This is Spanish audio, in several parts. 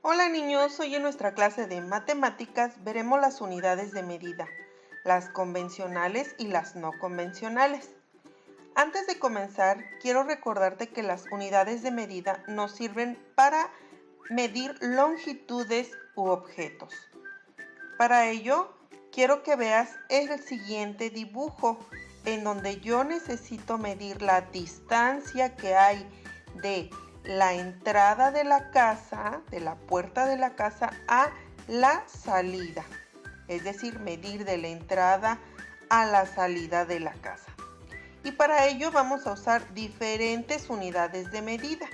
Hola niños, hoy en nuestra clase de matemáticas veremos las unidades de medida, las convencionales y las no convencionales. Antes de comenzar, quiero recordarte que las unidades de medida nos sirven para medir longitudes u objetos. Para ello, quiero que veas el siguiente dibujo, en donde yo necesito medir la distancia que hay de la entrada de la casa, de la puerta de la casa, a la salida. Es decir, medir de la entrada a la salida de la casa. Y para ello vamos a usar diferentes unidades de medida.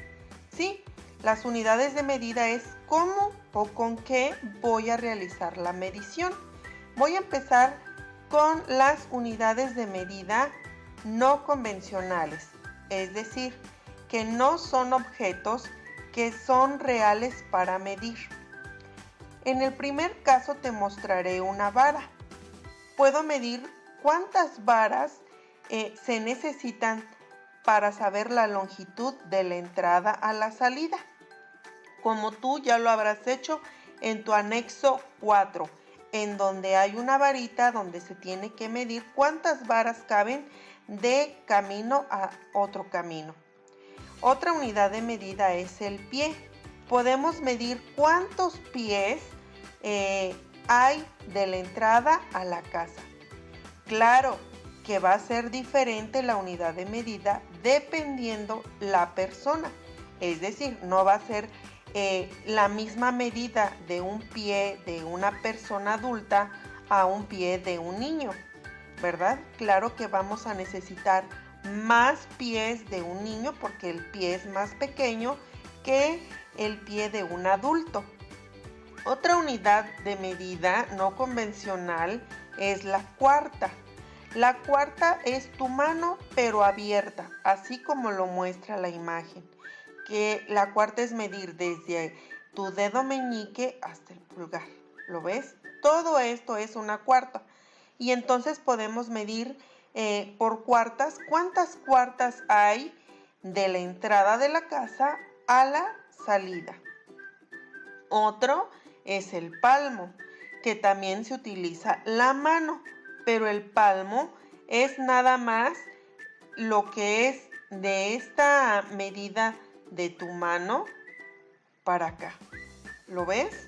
¿Sí? Las unidades de medida es cómo o con qué voy a realizar la medición. Voy a empezar con las unidades de medida no convencionales, es decir, que no son objetos que son reales para medir. En el primer caso te mostraré una vara. Puedo medir cuántas varas se necesitan para saber la longitud de la entrada a la salida, como tú ya lo habrás hecho en tu anexo 4, en donde hay una varita donde se tiene que medir cuántas varas caben de camino a otro camino. Otra unidad de medida es el pie. Podemos medir cuántos pies hay de la entrada a la casa. Claro que va a ser diferente la unidad de medida dependiendo la persona. Es decir, no va a ser la misma medida de un pie de una persona adulta a un pie de un niño, ¿verdad? Claro que vamos a necesitar más pies de un niño porque el pie es más pequeño que el pie de un adulto. Otra unidad de medida no convencional es la cuarta. La cuarta es tu mano pero abierta, así como lo muestra la imagen. Que la cuarta es medir desde tu dedo meñique hasta el pulgar. ¿Lo ves? Todo esto es una cuarta. Y entonces podemos medir por cuartas cuántas cuartas hay de la entrada de la casa a la salida. Otro es el palmo, que también se utiliza la mano, pero el palmo es nada más lo que es de esta medida de tu mano para acá. ¿Lo ves?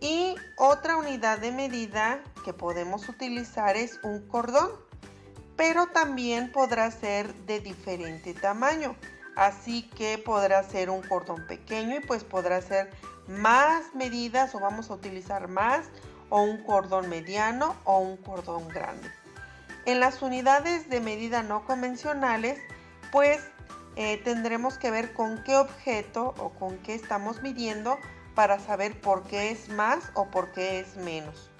Y otra unidad de medida que podemos utilizar es un cordón, pero también podrá ser de diferente tamaño. Así que podrá ser un cordón pequeño y pues podrá ser más medidas o vamos a utilizar más, o un cordón mediano o un cordón grande. En las unidades de medida no convencionales, pues tendremos que ver con qué objeto o con qué estamos midiendo para saber por qué es más o por qué es menos.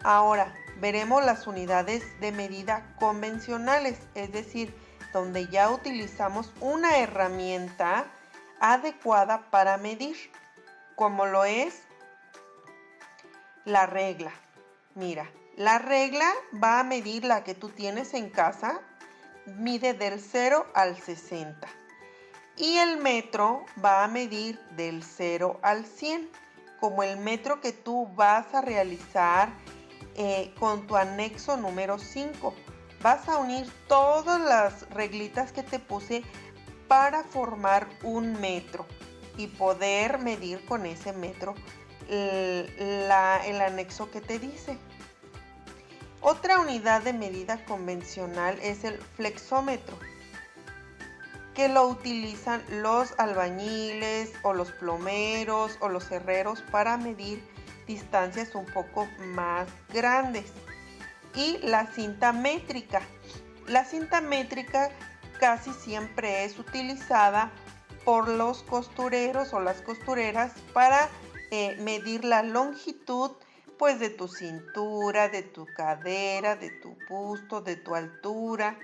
Ahora, veremos las unidades de medida convencionales, es decir, donde ya utilizamos una herramienta adecuada para medir, como lo es la regla. Mira, la regla va a medir la que tú tienes en casa, mide del 0 al 60. Y el metro va a medir del 0 al 100, como el metro que tú vas a realizar con tu anexo número 5. Vas a unir todas las reglitas que te puse para formar un metro y poder medir con ese metro el anexo que te dice. Otra unidad de medida convencional es el flexómetro, que lo utilizan los albañiles o los plomeros o los herreros para medir distancias un poco más grandes. Y la cinta métrica. La cinta métrica casi siempre es utilizada por los costureros o las costureras para medir la longitud pues de tu cintura, de tu cadera, de tu busto, de tu altura.